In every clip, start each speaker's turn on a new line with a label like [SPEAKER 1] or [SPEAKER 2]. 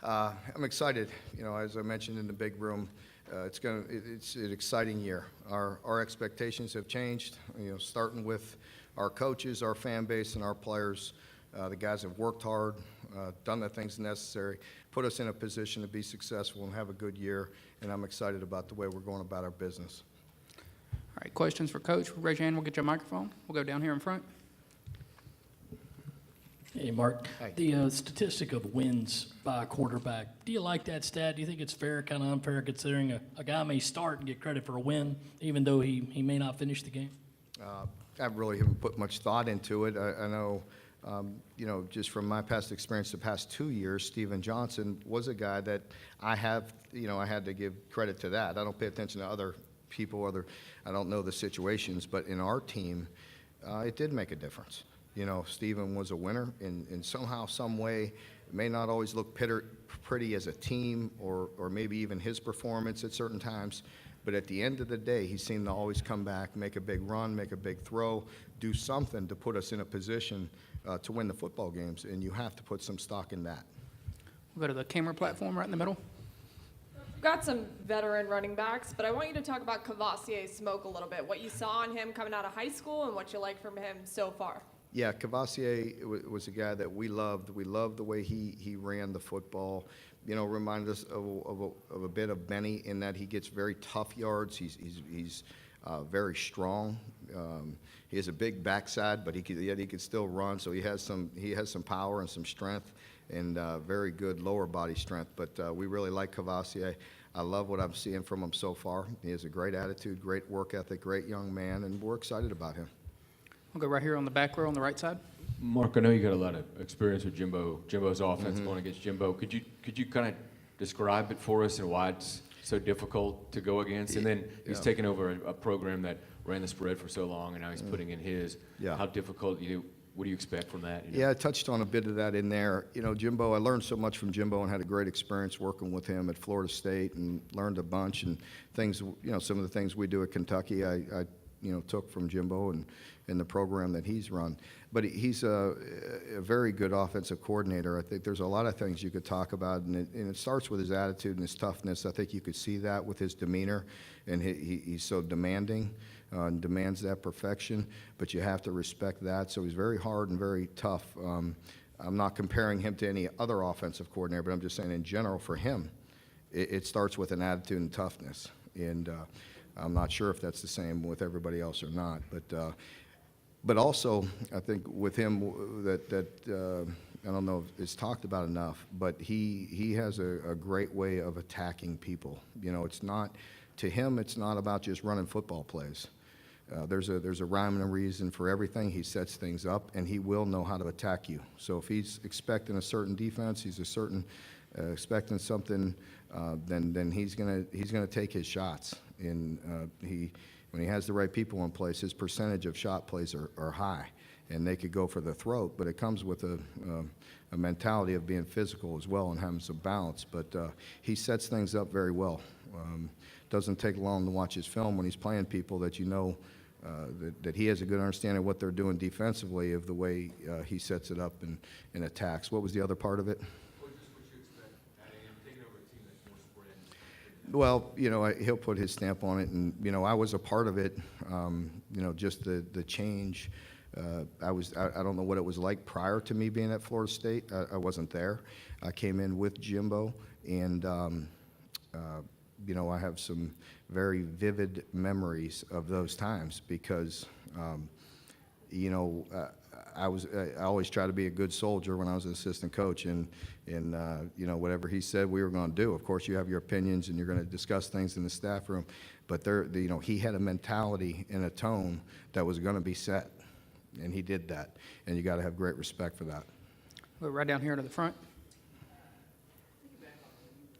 [SPEAKER 1] I'm excited. As I mentioned in the big room, it's an exciting year. Our expectations have changed. Starting with our coaches, our fan base, and our players. The guys have worked hard, done the things necessary, put us in a position to be successful and have a good year. And I'm excited about the way we're going about our business.
[SPEAKER 2] All right, questions for Coach? Raise your hand. We'll get you a microphone. We'll go down here in front.
[SPEAKER 3] Hey, Mark.
[SPEAKER 1] Hey.
[SPEAKER 3] The statistic of wins by a quarterback, do you like that stat? Do you think it's fair, kind of unfair, considering a guy may start and get credit for a win, even though he may not finish the game?
[SPEAKER 1] I really haven't put much thought into it. I know, just from my past experience the past 2 years, Steven Johnson was a guy that I had to give credit to that. I don't pay attention to other people, I don't know the situations, but in our team, it did make a difference. Steven was a winner, and somehow, some way, it may not always look pretty as a team or maybe even his performance at certain times, but at the end of the day, he seemed to always come back, make a big run, make a big throw, do something to put us in a position to win the football games, and you have to put some stock in that.
[SPEAKER 2] We'll go to the camera platform right in the middle.
[SPEAKER 4] We've got some veteran running backs, but I want you to talk about Cavassier Smoke a little bit, what you saw on him coming out of high school and what you like from him so far.
[SPEAKER 1] Yeah, Cavassier was a guy that we loved. We loved the way he ran the football. Reminded us of a bit of Benny in that he gets very tough yards. He's very strong. He has a big backside, but he could still run. So he has some power and some strength, and very good lower body strength. But we really like Cavassier. I love what I'm seeing from him so far. He has a great attitude, great work ethic, great young man, and we're excited about him.
[SPEAKER 2] We'll go right here on the back row on the right side.
[SPEAKER 5] Mark, I know you got a lot of experience with Jimbo's offense going against Jimbo. Could you kind of describe it for us and why it's so difficult to go against? And then he's taken over a program that ran the spread for so long, and now he's putting in his.
[SPEAKER 1] Yeah.
[SPEAKER 5] How difficult? What do you expect from that?
[SPEAKER 1] Yeah, I touched on a bit of that in there. Jimbo, I learned so much from Jimbo and had a great experience working with him at Florida State and learned a bunch and things. Some of the things we do at Kentucky, I took from Jimbo and in the program that he's run. But he's a very good offensive coordinator. I think there's a lot of things you could talk about, and it starts with his attitude and his toughness. I think you could see that with his demeanor, and he's so demanding and demands that perfection, but you have to respect that. So he's very hard and very tough. I'm not comparing him to any other offensive coordinator, but I'm just saying in general for him, it starts with an attitude and toughness. And I'm not sure if that's the same with everybody else or not, but also I think with him that I don't know if it's talked about enough, but he has a great way of attacking people. It's not to him. It's not about just running football plays. There's a rhyme and a reason for everything. He sets things up, and he will know how to attack you. So if he's expecting a certain defense, he's expecting something, then he's gonna take his shots. And when he has the right people in place, his percentage of shot plays are high, and they could go for the throat. But it comes with a mentality of being physical as well and having some balance. But he sets things up very well. Doesn't take long to watch his film when he's playing people that that he has a good understanding of what they're doing defensively, of the way he sets it up and attacks. What was the other part of it? Well, he'll put his stamp on it, and I was a part of it. Just the change. I don't know what it was like prior to me being at Florida State. I wasn't there. I came in with Jimbo, and I have some very vivid memories of those times because I always try to be a good soldier when I was an assistant coach, and whatever he said we were going to do. Of course, you have your opinions and you're going to discuss things in the staff room, but he had a mentality and a tone that was going to be set, and he did that, and you got to have great respect for that.
[SPEAKER 2] We'll go right down here to the front.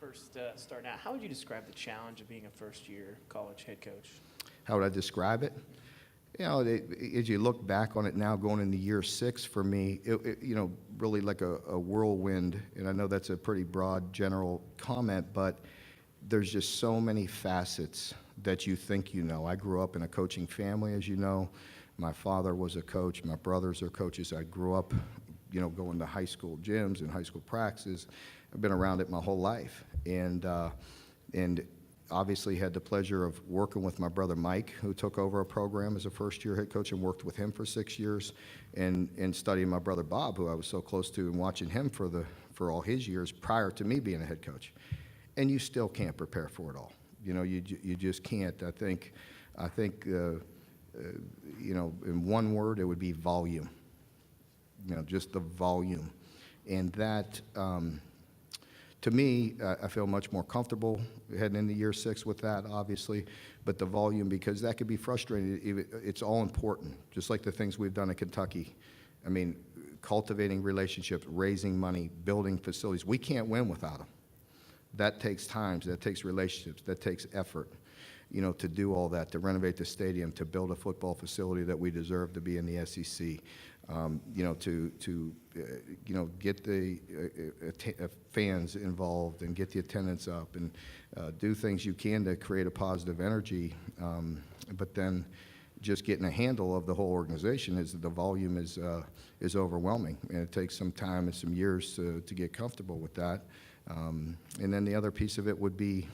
[SPEAKER 6] First, starting out, how would you describe the challenge of being a first-year college head coach?
[SPEAKER 1] How would I describe it? As you look back on it now, going into year 6 for me, really like a whirlwind. And I know that's a pretty broad, general comment, but there's just so many facets that you think I grew up in a coaching family, as you know. My father was a coach. My brothers are coaches. I grew up going to high school gyms and high school practices. I've been around it my whole life, and obviously had the pleasure of working with my brother Mike, who took over a program as a first-year head coach, and worked with him for 6 years, and studying my brother Bob, who I was so close to, and watching him for all his years prior to me being a head coach. And you still can't prepare for it all. You just can't. I think in one word, it would be volume. Just the volume. And that, to me, I feel much more comfortable heading into year 6 with that, obviously. But the volume, because that could be frustrating. It's all important, just like the things we've done in Kentucky. I mean, cultivating relationships, raising money, building facilities. We can't win without them. That takes time, that takes relationships, that takes effort, to do all that, to renovate the stadium, to build a football facility that we deserve to be in the SEC, to get the fans involved and get the attendance up, and do things you can to create a positive energy, but then just getting a handle of the whole organization is the volume is overwhelming, and it takes some time and some years to get comfortable with that. And then the other piece of it would be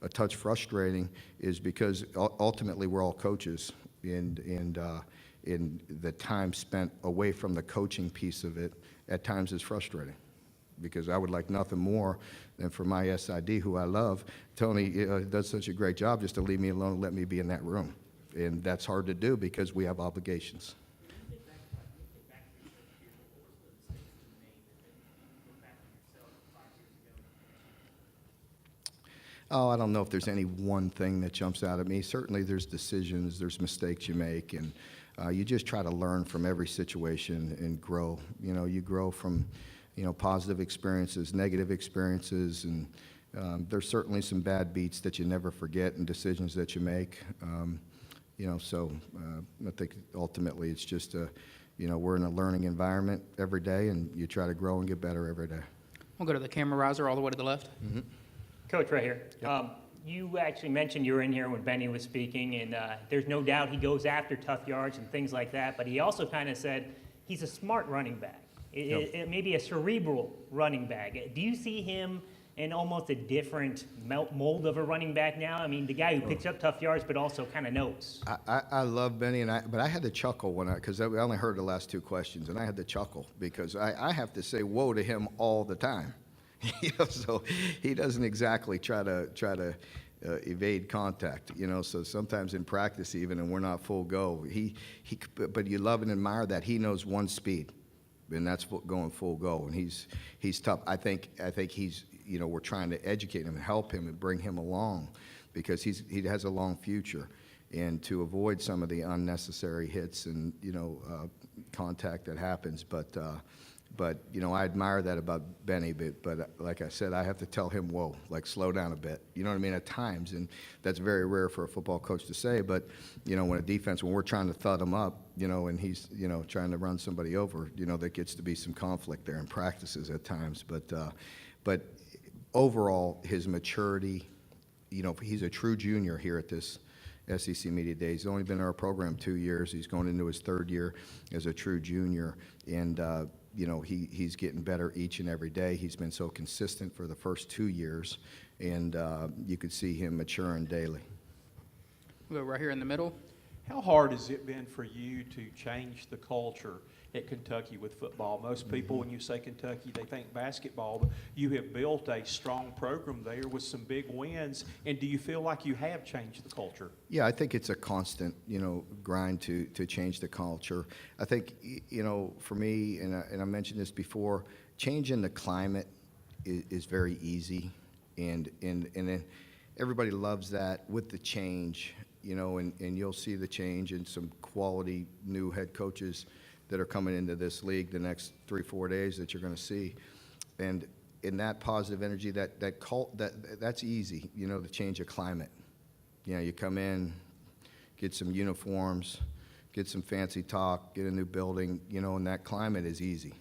[SPEAKER 1] a touch frustrating, is because ultimately we're all coaches, and in the time spent away from the coaching piece of it at times is frustrating, because I would like nothing more than for my SID, who I love, Tony does such a great job, just to leave me alone and let me be in that room. And that's hard to do because we have obligations. Oh, I don't know if there's any one thing that jumps out at me. Certainly there's decisions, there's mistakes you make, and you just try to learn from every situation and grow. You grow from, positive experiences, negative experiences, and there's certainly some bad beats that you never forget and decisions that you make. So I think ultimately it's just, we're in a learning environment every day, and you try to grow and get better every day.
[SPEAKER 2] We'll go to the camera riser all the way to the left.
[SPEAKER 1] Mm-hmm.
[SPEAKER 7] Coach, right here. You actually mentioned you were in here when Benny was speaking, and there's no doubt he goes after tough yards and things like that, but he also kind of said he's a smart running back, maybe a cerebral running back. Do you see him in almost a different mold of a running back now? I mean, the guy who picks up tough yards but also kind of knows.
[SPEAKER 1] I love Benny, but I had to chuckle because I only heard the last 2 questions, and I had to chuckle because I have to say whoa to him all the time. So he doesn't exactly try to evade contact. So sometimes in practice even, and we're not full go, but you love and admire that he knows one speed, and that's going full go, and he's tough. I think he's, we're trying to educate him and help him and bring him along, because he has a long future, and to avoid some of the unnecessary hits and contact that happens, but I admire that about Benny, but like I said, I have to tell him, whoa, like slow down a bit. You know what I mean? At times, and that's very rare for a football coach to say, but, when we're trying to thud him up, and he's, trying to run somebody over, there gets to be some conflict there in practices at times. But overall, his maturity, he's a true junior here at this SEC Media Days. He's only been in our program 2 years. He's going into his 3rd year as a true junior, and, he's getting better each and every day. He's been so consistent for the first 2 years, and you could see him maturing daily.
[SPEAKER 2] We'll go right here in the middle.
[SPEAKER 8] How hard has it been for you to change the culture at Kentucky with football? Most people, when you say Kentucky, they think basketball, but you have built a strong program there with some big wins, and do you feel like you have changed the culture?
[SPEAKER 1] Yeah, I think it's a constant, grind to change the culture. I think, for me, and I mentioned this before, changing the climate is very easy, and then everybody loves that with the change, and you'll see the change in some quality new head coaches that are coming into this league the next 3-4 days that you're going to see, and in that positive energy, that's easy, to change a climate. You come in, get some uniforms, get some fancy talk, get a new building, and that climate is easy.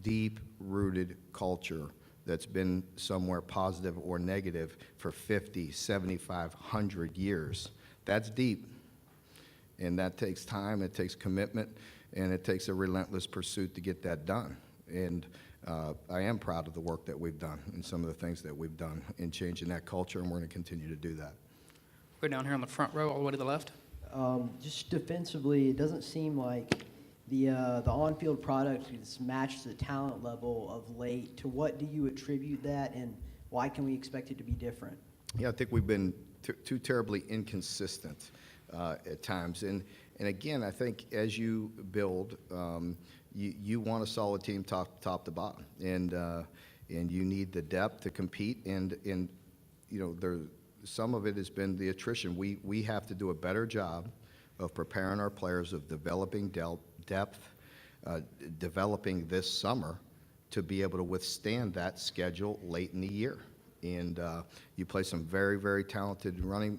[SPEAKER 1] Deep-rooted culture that's been somewhere positive or negative for 50, 75, 100 years. That's deep, and that takes time, it takes commitment, and it takes a relentless pursuit to get that done. And I am proud of the work that we've done and some of the things that we've done in changing that culture, and we're going to continue to do that.
[SPEAKER 2] Go down here on the front row, all the way to the left.
[SPEAKER 9] Just defensively, it doesn't seem like the on-field product has matched the talent level of late. To what do you attribute that, and why can we expect it to be different?
[SPEAKER 1] Yeah, I think we've been too terribly inconsistent at times. And again, I think as you build, you want a solid team top to bottom. And you need the depth to compete. And you know, some of it has been the attrition. We have to do a better job of preparing our players, of developing depth, developing this summer to be able to withstand that schedule late in the year. And you play some very, very talented running,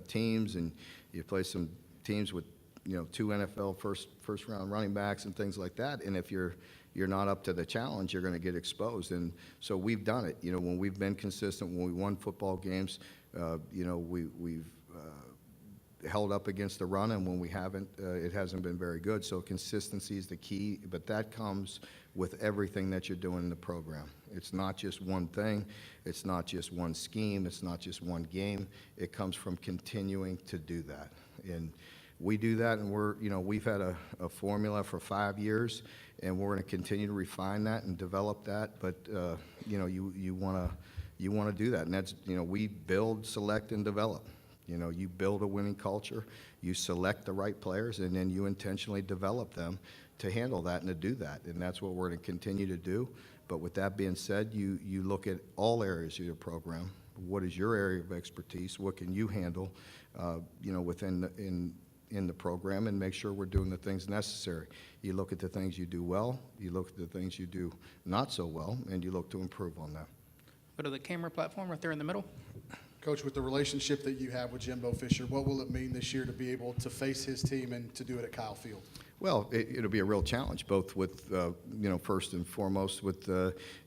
[SPEAKER 1] teams, and you play some teams with, 2 NFL first round running backs and things like that. And if you're not up to the challenge, you're going to get exposed. And so we've done it. When we've been consistent, when we won football games, we've held up against the run, and when we haven't, it hasn't been very good. So consistency is the key, but that comes with everything that you're doing in the program. It's not just one thing. It's not just one scheme. It's not just one game. It comes from continuing to do that. And we do that, and we've had a formula for 5 years, and we're going to continue to refine that and develop that. But, you want to do that. And that's, we build, select, and develop. You build a winning culture, you select the right players, and then you intentionally develop them to handle that and to do that. And that's what we're going to continue to do. But with that being said, you look at all areas of your program. What is your area of expertise? What can you handle, within in the program, and make sure we're doing the things necessary. You look at the things you do well, you look at the things you do not so well, and you look to improve on that.
[SPEAKER 2] Go to the camera platform right there in the middle.
[SPEAKER 10] Coach, with the relationship that you have with Jimbo Fisher, what will it mean this year to be able to face his team and to do it at Kyle Field?
[SPEAKER 1] Well, it'll be a real challenge, both with, first and foremost with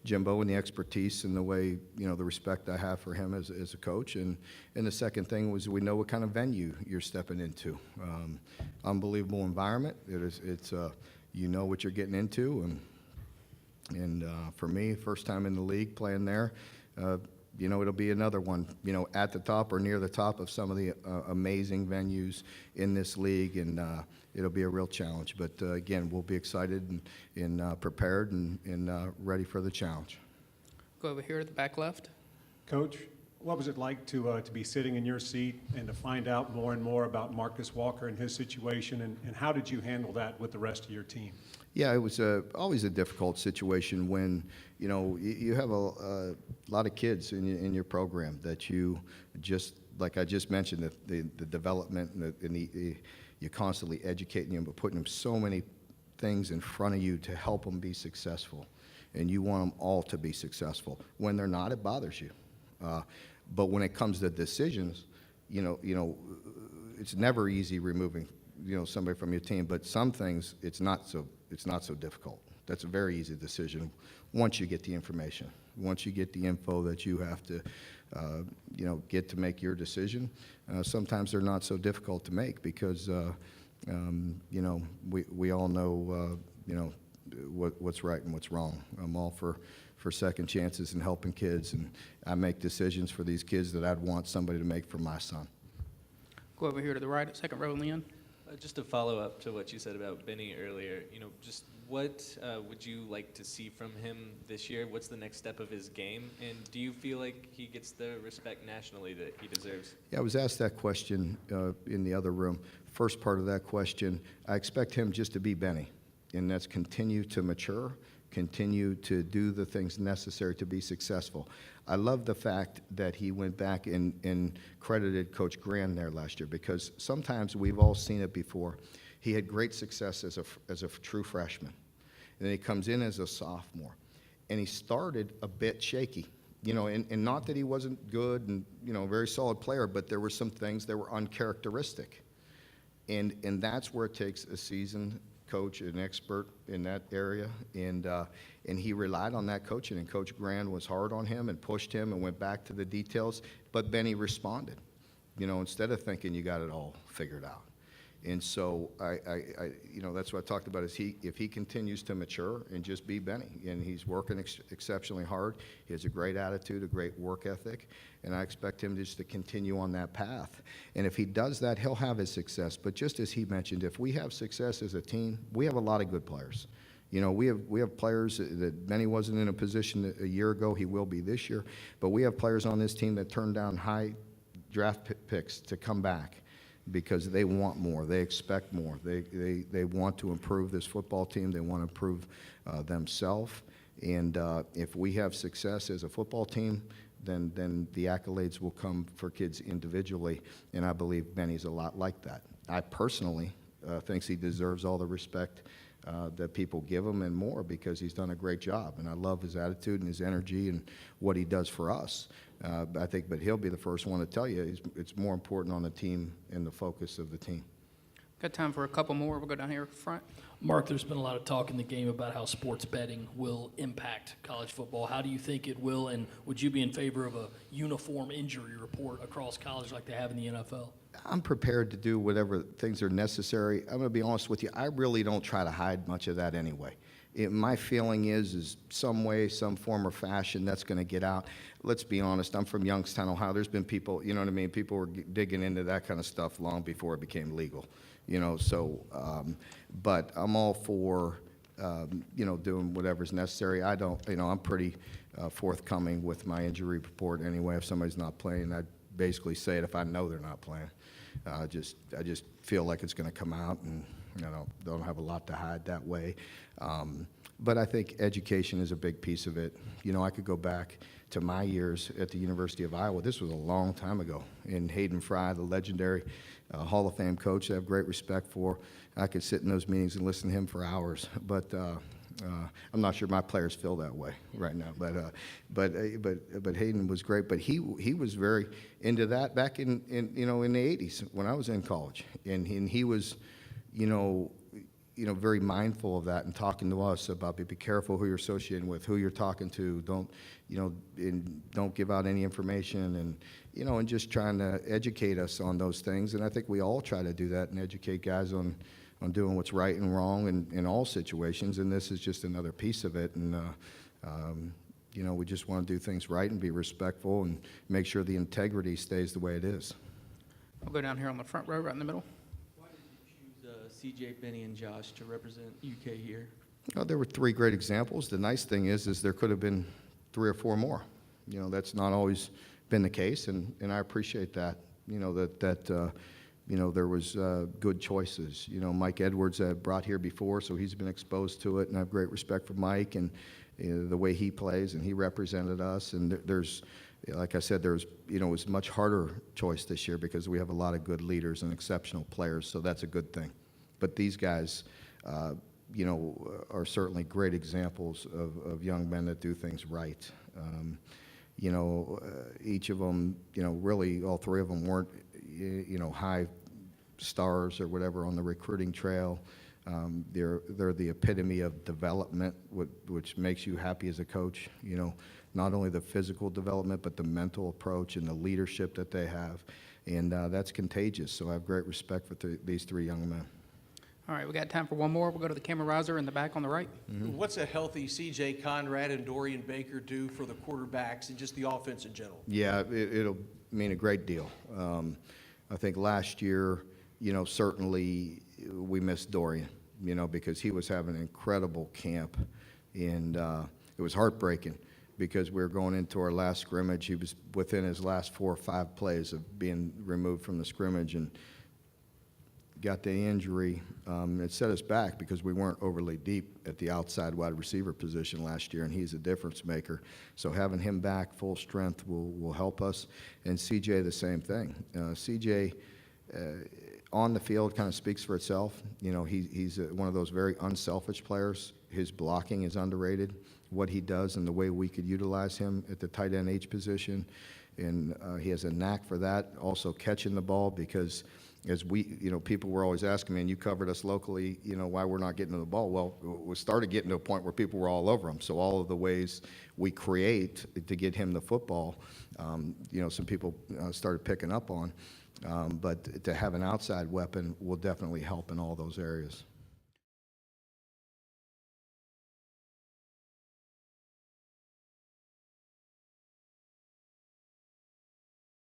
[SPEAKER 1] Jimbo and the expertise and the way, the respect I have for him as a coach. And the second thing was we know what kind of venue you're stepping into. Unbelievable environment. It's what you're getting into. And for me, first time in the league playing there, it'll be another one, at the top or near the top of some of the amazing venues in this league, and it'll be a real challenge. But again, we'll be excited and prepared and ready for the challenge.
[SPEAKER 2] Go over here to the back left.
[SPEAKER 11] Coach, what was it like to be sitting in your seat and to find out more and more about Marcus Walker and his situation, and how did you handle that with the rest of your team?
[SPEAKER 1] Yeah, it was always a difficult situation when, you have a lot of kids in your program that you just, like I just mentioned, the development and you're constantly educating them, but putting them so many things in front of you to help them be successful. And you want them all to be successful. When they're not, it bothers you. But when it comes to decisions, it's never easy removing, somebody from your team. But some things, it's not so difficult. That's a very easy decision once you get the information. Once you get the info that you have to, get to make your decision. Sometimes they're not so difficult to make because, we all know, what's right and what's wrong. I'm all for second chances and helping kids, and I make decisions for these kids that I'd want somebody to make for my son.
[SPEAKER 2] Go over here to the right, second row in the end.
[SPEAKER 12] Just to follow up to what you said about Benny earlier, just what would you like to see from him this year? What's the next step of his game? And do you feel like he gets the respect nationally that he deserves?
[SPEAKER 1] Yeah, I was asked that question in the other room. First part of that question, I expect him just to be Benny, and that's continue to mature, continue to do the things necessary to be successful. I love the fact that he went back and credited Coach Grand there last year, because sometimes we've all seen it before. He had great success as a true freshman. And then he comes in as a sophomore. And he started a bit shaky. And not that he wasn't good and, a very solid player, but there were some things that were uncharacteristic. And that's where it takes a seasoned coach, an expert in that area, and he relied on that coaching, and Coach Grand was hard on him and pushed him and went back to the details, but Benny responded, instead of thinking you got it all figured out. And so you know, that's what I talked about is if he continues to mature and just be Benny, and he's working exceptionally hard, he has a great attitude, a great work ethic, and I expect him just to continue on that path. And if he does that, he'll have his success. But just as he mentioned, if we have success as a team, we have a lot of good players. You know, we have players that Benny wasn't in a position a year ago. He will be this year. But we have players on this team that turned down high draft picks to come back because they want more. They expect more. They want to improve this football team. They want to improve themselves. And if we have success as a football team, then the accolades will come for kids individually. And I believe Benny's a lot like that. I personally think he deserves all the respect that people give him and more because he's done a great job. And I love his attitude and his energy and what he does for us. But he'll be the first one to tell you it's more important on the team and the focus of the team.
[SPEAKER 2] Got time for a couple more. We'll go down here front.
[SPEAKER 3] Mark, there's been a lot of talk in the game about how sports betting will impact college football. How do you think it will, and would you be in favor of a uniform injury report across college like they have in the NFL?
[SPEAKER 1] I'm prepared to do whatever things are necessary. I'm going to be honest with you. I really don't try to hide much of that anyway. My feeling is some way, some form or fashion, that's going to get out. Let's be honest. I'm from Youngstown, Ohio. There's been people, you know what I mean? People were digging into that kind of stuff long before it became legal, you know. So, but I'm all for, you know, doing whatever's necessary. I don't, you know, I'm pretty forthcoming with my injury report anyway. If somebody's not playing, I basically say it if I know they're not playing. I just feel like it's going to come out, and you know, don't have a lot to hide that way. But I think education is a big piece of it. You know, I could go back to my years at the University of Iowa. This was a long time ago. And Hayden Fry, the legendary Hall of Fame coach I have great respect for, I could sit in those meetings and listen to him for hours. But I'm not sure my players feel that way right now. But Hayden was great. But he was very into that back in you know, in the 80s when I was in college. And he was, you know, very mindful of that and talking to us about be careful who you're associating with, who you're talking to. Don't, you know, and don't give out any information, and you know, and just trying to educate us on those things. And I think we all try to do that and educate guys on doing what's right and wrong in all situations. And this is just another piece of it. And you know, we just want to do things right and be respectful and make sure the integrity stays the way it is.
[SPEAKER 2] We'll go down here on the front row, right in the middle.
[SPEAKER 13] CJ, Benny, and Josh to represent UK here?
[SPEAKER 1] Well, there were 3 great examples. The nice thing is there could have been 3 or 4 more. You know, that's not always been the case, and I appreciate that. You know, that you know, there was good choices. You know, Mike Edwards brought here before, so he's been exposed to it, and I have great respect for Mike and the way he plays, and he represented us. And there's, like I said, there's, you know, it was a much harder choice this year because we have a lot of good leaders and exceptional players, so that's a good thing. But these guys, you know, are certainly great examples of young men that do things right. You know, each of them, you know, really all 3 of them weren't, you know, high stars or whatever on the recruiting trail. They're the epitome of development, which makes you happy as a coach. You know, not only the physical development, but the mental approach and the leadership that they have. And that's contagious. So I have great respect for these 3 young men.
[SPEAKER 2] All right, we got time for one more. We'll go to the camera riser in the back on the right.
[SPEAKER 13] Mm-hmm. What's a healthy C.J. Conrad and Dorian Baker do for the quarterbacks and just the offense in general?
[SPEAKER 1] Yeah, it'll mean a great deal. I think last year, you know, certainly we missed Dorian, you know, because he was having an incredible camp, and it was heartbreaking because we were going into our last scrimmage. He was within his last 4 or 5 plays of being removed from the scrimmage and got the injury. It set us back because we weren't overly deep at the outside wide receiver position last year, and he's a difference maker. So having him back full strength will help us. And CJ, the same thing. CJ on the field kind of speaks for itself. You know, he's one of those very unselfish players. His blocking is underrated. What he does and the way we could utilize him at the tight end H position, and he has a knack for that. Also catching the ball because as we, people were always asking me, and you covered us locally, why we're not getting to the ball. Well, we started getting to a point where people were all over him. So all of the ways we create to get him the football, some people started picking up on. But to have an outside weapon will definitely help in all those areas.